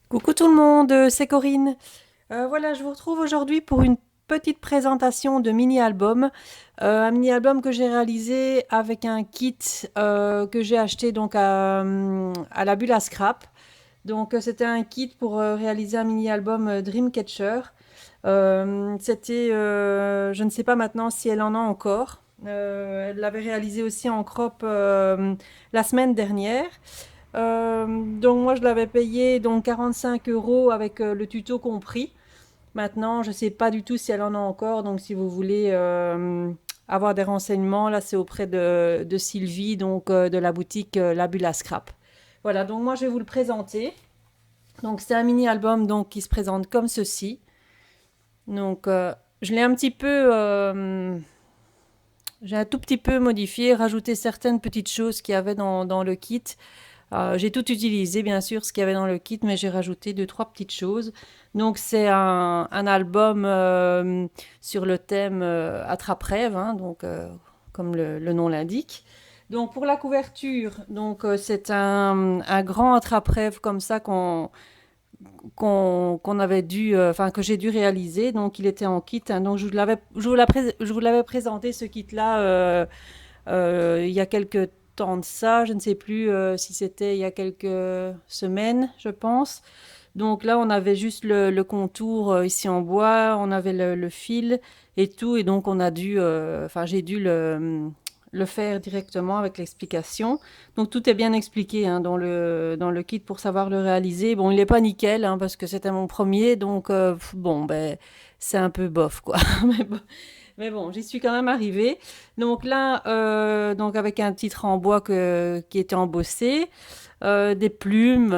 Coucou tout le monde, c'est Corinne. Voilà, je vous retrouve aujourd'hui pour une petite présentation de mini-album. Un mini-album que j'ai réalisé avec un kit que j'ai acheté donc à la Bulle à Scrap. Donc c'était un kit pour réaliser un mini-album Dreamcatcher. Je ne sais pas maintenant si elle en a encore. Elle l'avait réalisé aussi en crop la semaine dernière. Donc moi je l'avais payé donc 45 € avec le tuto compris. Maintenant je ne sais pas du tout si elle en a encore, donc si vous voulez avoir des renseignements, là c'est auprès de Sylvie, donc de la boutique La Bulle à Scrap. Voilà, donc moi je vais vous le présenter. Donc c'est un mini-album donc qui se présente comme ceci. Donc je l'ai un petit peu, j'ai un tout petit peu modifié, rajouté certaines petites choses qu'il y avait dans le kit. J'ai tout utilisé, bien sûr, ce qu'il y avait dans le kit, mais j'ai rajouté deux, trois petites choses. Donc, c'est un album sur le thème Attrape-rêve, hein, donc, comme le nom l'indique. Donc, pour la couverture, donc, c'est un grand Attrape-rêve comme ça qu'on avait dû, enfin, que j'ai dû réaliser. Donc, il était en kit, hein. Donc, je vous l'avais présenté, ce kit-là, il y a quelques temps de ça, je ne sais plus si c'était il y a quelques semaines, je pense. Donc là, on avait juste le contour ici en bois, on avait le fil et tout, et donc on a dû, enfin j'ai dû le faire directement avec l'explication. Donc tout est bien expliqué hein, dans le kit pour savoir le réaliser. Bon, il n'est pas nickel hein, parce que c'était mon premier, donc bon, ben c'est un peu bof quoi. Mais bon, j'y suis quand même arrivée. Donc là, donc avec un titre en bois qui était embossé, des plumes,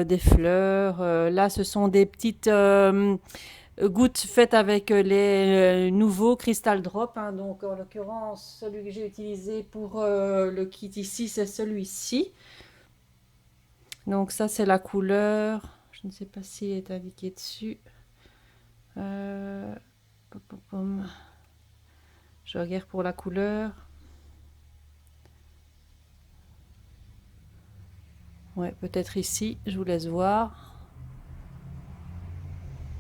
des fleurs. Là, ce sont des petites gouttes faites avec les nouveaux Crystal Drop, hein. Donc en l'occurrence, celui que j'ai utilisé pour le kit ici, c'est celui-ci. Donc ça, c'est la couleur. Je ne sais pas s'il est indiqué dessus. Euh, pom, pom, pom. Je regarde pour la couleur. Ouais, peut-être ici, je vous laisse voir.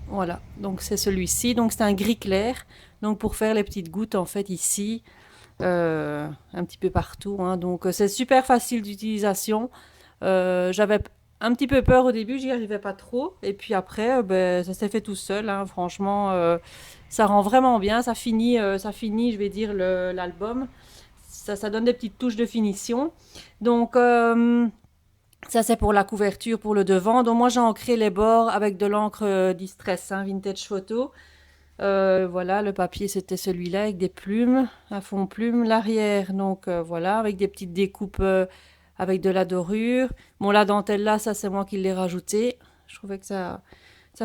Voilà, donc c'est celui-ci. Donc c'est un gris clair. Donc pour faire les petites gouttes, en fait, ici, un petit peu partout, hein. Donc c'est super facile d'utilisation. J'avais un petit peu peur au début, j'y arrivais pas trop. Et puis après, ben, ça s'est fait tout seul, hein. Franchement, ça rend vraiment bien. Ça finit, je vais dire, l'album. Ça donne des petites touches de finition. Donc, ça, c'est pour la couverture, pour le devant. Donc, moi, j'ai ancré les bords avec de l'encre Distress, hein, Vintage Photo. Voilà, le papier, c'était celui-là avec des plumes, un fond plume. L'arrière, donc voilà, avec des petites découpes avec de la dorure. Bon, la dentelle là, ça, c'est moi qui l'ai rajouté. Je trouvais que ça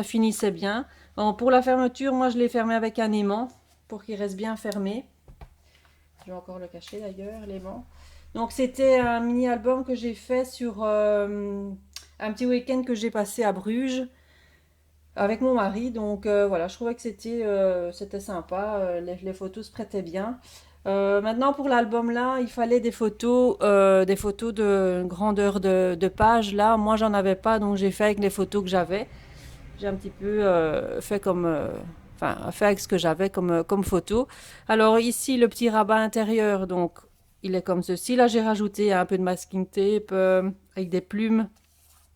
finissait bien. Bon, pour la fermeture, moi, je l'ai fermé avec un aimant pour qu'il reste bien fermé. Je vais encore le cacher d'ailleurs, l'aimant. Donc c'était un mini-album que j'ai fait sur un petit week-end que j'ai passé à Bruges avec mon mari. Donc voilà, je trouvais que c'était sympa, les photos se prêtaient bien. Maintenant pour l'album là, il fallait des photos de grandeur de page. Là, moi j'en avais pas, donc j'ai fait avec les photos que j'avais. J'ai un petit peu fait enfin, fait avec ce que j'avais comme photo. Alors ici, le petit rabat intérieur, donc il est comme ceci. Là, j'ai rajouté un peu de masking tape avec des plumes.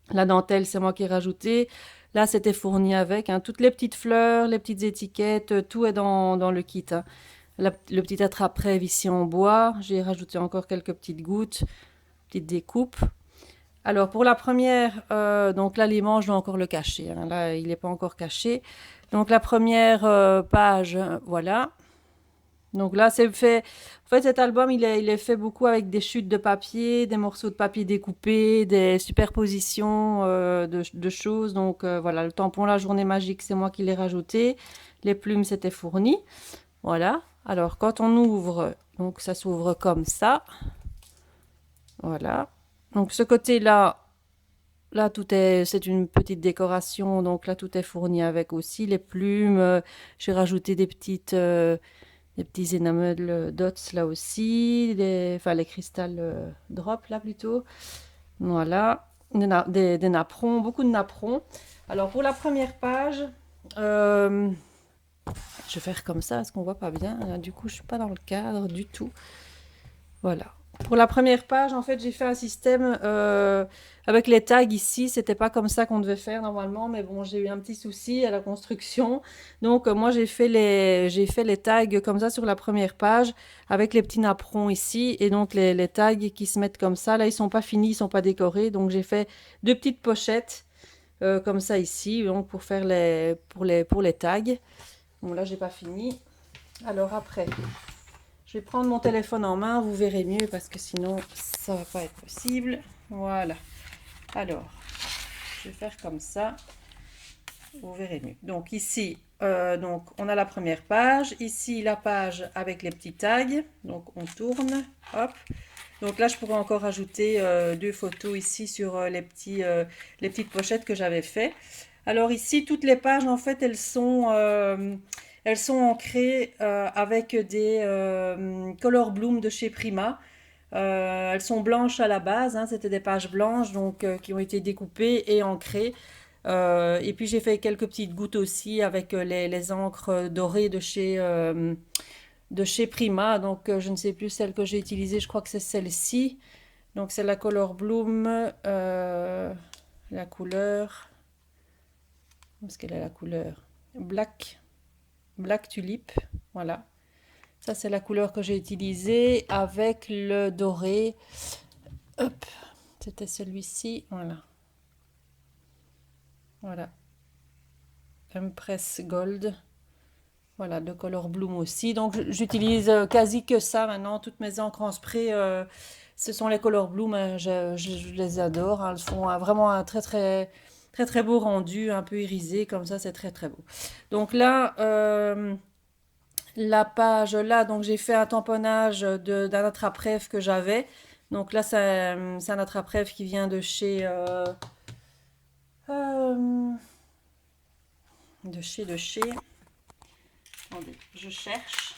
La dentelle, c'est moi qui ai rajouté. Là, c'était fourni avec, hein. Toutes les petites fleurs, les petites étiquettes, tout est dans le kit, hein. Le petit attrape-rêve ici en bois. J'ai rajouté encore quelques petites gouttes, petites découpes. Alors pour la première, donc là les manches, je dois encore le cacher, hein. Là, il n'est pas encore caché. Donc la première page, voilà. Donc là, c'est fait. En fait, cet album, il est fait beaucoup avec des chutes de papier, des morceaux de papier découpés, des superpositions de choses. Donc voilà, le tampon, la journée magique, c'est moi qui l'ai rajouté. Les plumes, c'était fourni. Voilà. Alors quand on ouvre, donc ça s'ouvre comme ça. Voilà. Donc ce côté-là, là, c'est une petite décoration, donc là, tout est fourni avec aussi les plumes. J'ai rajouté des petits enamel dots là aussi, enfin les cristal drops là plutôt. Voilà. des napperons, beaucoup de napperons. Alors pour la première page, je vais faire comme ça parce qu'on voit pas bien. Là, du coup, je suis pas dans le cadre du tout. Voilà. Pour la première page, en fait, j'ai fait un système avec les tags ici. C'était pas comme ça qu'on devait faire normalement, mais bon, j'ai eu un petit souci à la construction. Donc, moi, j'ai fait les tags comme ça sur la première page avec les petits napperons ici. Et donc, les tags qui se mettent comme ça, là, ils sont pas finis, ils sont pas décorés. Donc, j'ai fait deux petites pochettes comme ça ici, donc pour faire pour les tags. Bon, là, j'ai pas fini. Alors, après. Je vais prendre mon téléphone en main, vous verrez mieux parce que sinon ça va pas être possible. Voilà. Alors, je vais faire comme ça, vous verrez mieux. Donc ici, donc on a la première page. Ici, la page avec les petits tags. Donc on tourne, hop. Donc là, je pourrais encore ajouter deux photos ici sur les petites pochettes que j'avais fait. Alors ici, toutes les pages, en fait, elles sont ancrées avec des Color Bloom de chez Prima. Elles sont blanches à la base, hein, c'était des pages blanches donc qui ont été découpées et ancrées. Et puis j'ai fait quelques petites gouttes aussi avec les encres dorées de chez Prima. Donc je ne sais plus celle que j'ai utilisée, je crois que c'est celle-ci. Donc c'est la Color Bloom, la couleur, parce qu'elle a la couleur Black Tulip, voilà. Ça c'est la couleur que j'ai utilisée avec le doré. Hop, c'était celui-ci, voilà. Voilà, Empress Gold. Voilà, de Color Bloom aussi. Donc j'utilise quasi que ça maintenant. Toutes mes encres en spray, ce sont les Color Bloom. Hein. Je les adore. Hein. Elles font vraiment un très beau rendu, un peu irisé comme ça. C'est très beau. Donc là, la page là, donc j'ai fait un tamponnage d'un attrape-rêve que j'avais. Donc là, c'est un attrape-rêve qui vient euh, de chez. Attendez, je cherche.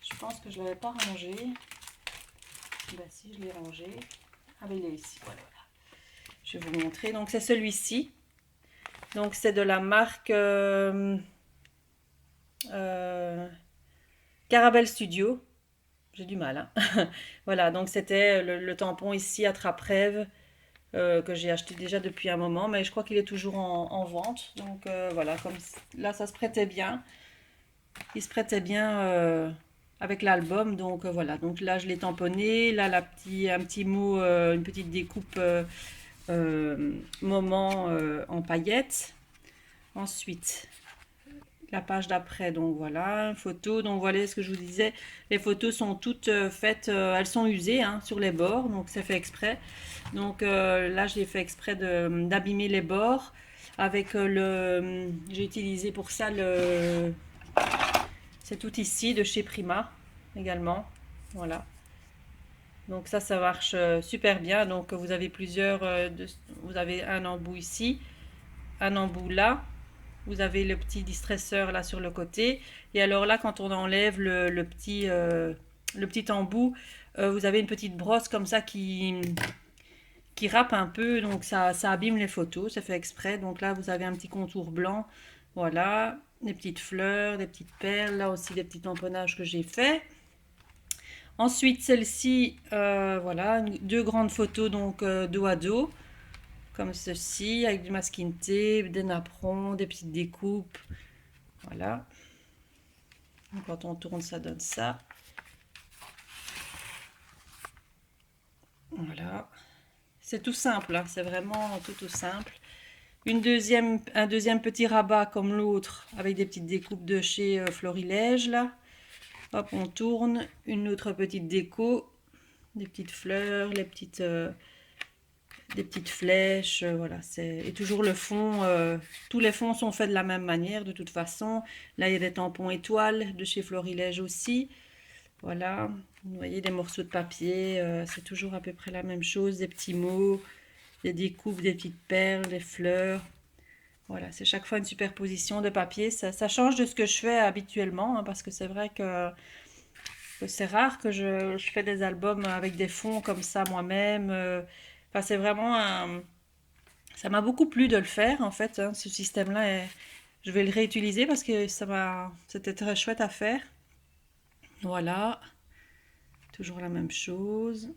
Je pense que je ne l'avais pas rangé. Ben si, je l'ai rangé. Ah ben il est ici, voilà. Je vais vous montrer. Donc c'est celui-ci. Donc c'est de la marque Caramel Studio. J'ai du mal. Hein. Voilà, donc c'était le tampon ici, attrape-rêve, que j'ai acheté déjà depuis un moment, mais je crois qu'il est toujours en vente. Donc voilà, comme là ça se prêtait bien. Il se prêtait bien avec l'album, donc voilà. Donc là je l'ai tamponné. Là un petit mot, une petite découpe moment en paillettes. Ensuite, la page d'après, donc voilà, photo. Donc voilà ce que je vous disais, les photos sont toutes faites, elles sont usées hein, sur les bords, donc c'est fait exprès. Donc là j'ai fait exprès d'abîmer les bords avec j'ai utilisé pour ça c'est tout ici de chez Prima également, voilà. Donc ça marche super bien. Donc vous avez vous avez un embout ici, un embout là. Vous avez le petit distresseur là sur le côté. Et alors là, quand on enlève le petit embout, vous avez une petite brosse comme ça qui râpe un peu. Donc ça abîme les photos, c'est fait exprès. Donc là, vous avez un petit contour blanc. Voilà, des petites fleurs, des petites perles. Là aussi, des petits tamponnages que j'ai fait. Ensuite, celle-ci, voilà, deux grandes photos donc dos à dos, comme ceci, avec du masking tape, des napperons, des petites découpes. Voilà. Donc, quand on tourne, ça donne ça. Voilà. C'est tout simple, hein, c'est vraiment tout simple. Un deuxième petit rabat comme l'autre, avec des petites découpes de chez Florilège, là. Hop, on tourne. Une autre petite déco, des petites fleurs, des petites flèches, voilà. Et toujours le fond, tous les fonds sont faits de la même manière de toute façon. Là, il y a des tampons étoiles de chez Florilège aussi. Voilà, vous voyez des morceaux de papier, c'est toujours à peu près la même chose, des petits mots, des découpes, des petites perles, des fleurs. Voilà, c'est chaque fois une superposition de papier. Ça change de ce que je fais habituellement, hein, parce que c'est vrai que c'est rare que je fais des albums avec des fonds comme ça moi-même. Enfin, c'est vraiment un... Ça m'a beaucoup plu de le faire, en fait, hein. Ce système-là, je vais le réutiliser parce que c'était très chouette à faire. Voilà, toujours la même chose.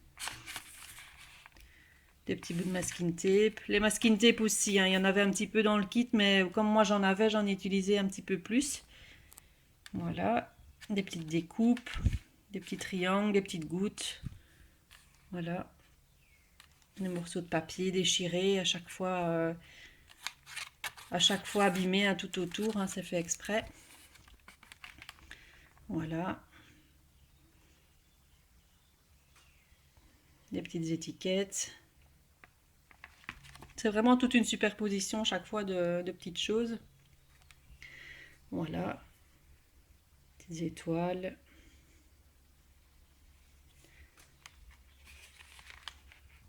Des petits bouts de masking tape. Les masking tape aussi, hein, il y en avait un petit peu dans le kit, mais comme moi j'en avais, j'en ai utilisé un petit peu plus. Voilà, des petites découpes, des petits triangles, des petites gouttes. Voilà, des morceaux de papier déchirés à chaque fois abîmés, hein, tout autour, hein, c'est fait exprès. Voilà, des petites étiquettes. C'est vraiment toute une superposition chaque fois de petites choses. Voilà, petites étoiles.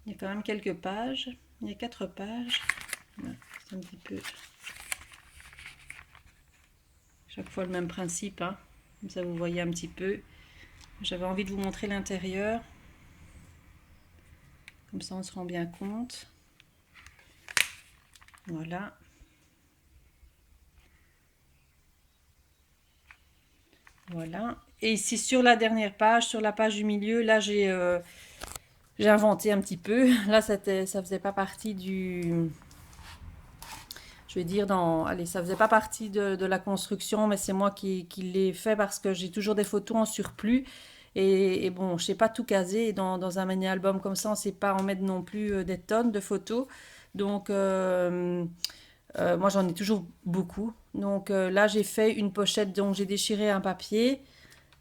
Il y a quand même quelques pages. Il y a 4 pages. C'est un petit peu... Chaque fois le même principe, hein. Comme ça vous voyez un petit peu. J'avais envie de vous montrer l'intérieur. Comme ça on se rend bien compte. Voilà. Voilà. Et ici sur la dernière page, sur la page du milieu, là j'ai inventé un petit peu. Là ça faisait pas partie du... Je vais dire, allez, ça faisait pas partie de la construction, mais c'est moi qui l'ai fait parce que j'ai toujours des photos en surplus. Et bon, je sais pas tout caser. Dans un mini-album comme ça, on sait pas en mettre non plus des tonnes de photos. Donc, moi, j'en ai toujours beaucoup. Donc là, j'ai fait une pochette. Donc, j'ai déchiré un papier.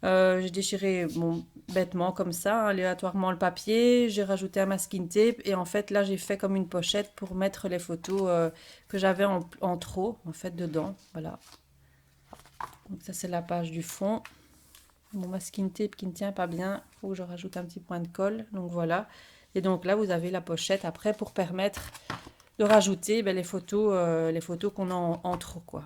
J'ai déchiré bon, bêtement comme ça, aléatoirement le papier. J'ai rajouté un masking tape. Et en fait, là, j'ai fait comme une pochette pour mettre les photos que j'avais en trop, en fait, dedans. Voilà. Donc ça, c'est la page du fond. Mon masking tape qui ne tient pas bien. Il faut que je rajoute un petit point de colle. Donc voilà. Et donc là, vous avez la pochette après pour permettre de rajouter les photos qu'on a en trop, quoi.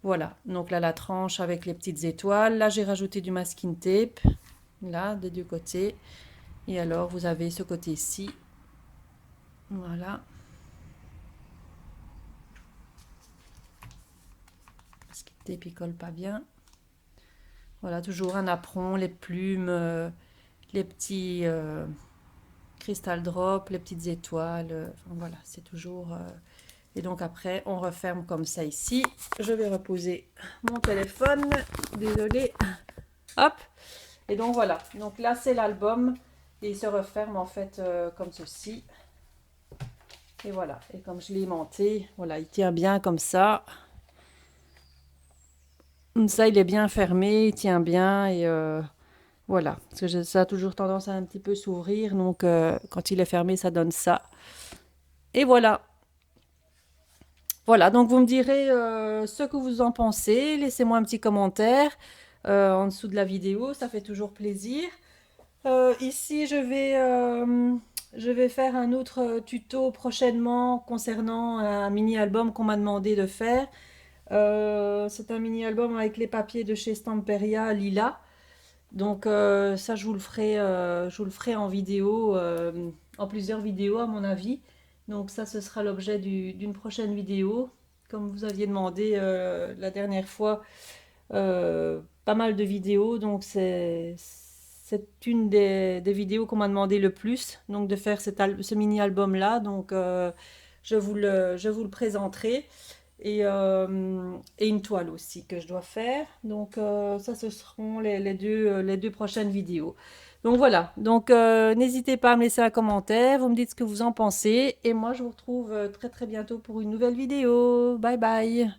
Voilà, donc là la tranche avec les petites étoiles. Là j'ai rajouté du masking tape, là des deux côtés. Et alors vous avez ce côté-ci. Voilà. Masking tape il colle pas bien. Voilà, toujours un apron, les plumes, les petits crystal drops, les petites étoiles. Enfin, voilà, c'est toujours... Et donc après, on referme comme ça ici. Je vais reposer mon téléphone. Désolée. Hop. Et donc voilà. Donc là, c'est l'album. Et il se referme en fait comme ceci. Et voilà. Et comme je l'ai aimanté, voilà, il tient bien comme ça. Comme ça, il est bien fermé, il tient bien. Et voilà. Parce que ça a toujours tendance à un petit peu s'ouvrir. Donc quand il est fermé, ça donne ça. Et voilà. Voilà, donc vous me direz ce que vous en pensez. Laissez-moi un petit commentaire en dessous de la vidéo, ça fait toujours plaisir. Ici, je vais faire un autre tuto prochainement concernant un mini-album qu'on m'a demandé de faire. C'est un mini-album avec les papiers de chez Stamperia Lila. Donc ça, je vous le ferai en vidéo, en plusieurs vidéos à mon avis. Donc ça, ce sera l'objet d'une prochaine vidéo. Comme vous aviez demandé la dernière fois, pas mal de vidéos. Donc c'est une des vidéos qu'on m'a demandé le plus. Donc de faire ce mini-album là. Donc je vous le présenterai. Et une toile aussi que je dois faire. Donc ça, ce seront les deux prochaines vidéos. Donc voilà, donc n'hésitez pas à me laisser un commentaire, vous me dites ce que vous en pensez. Et moi, je vous retrouve très très bientôt pour une nouvelle vidéo. Bye bye.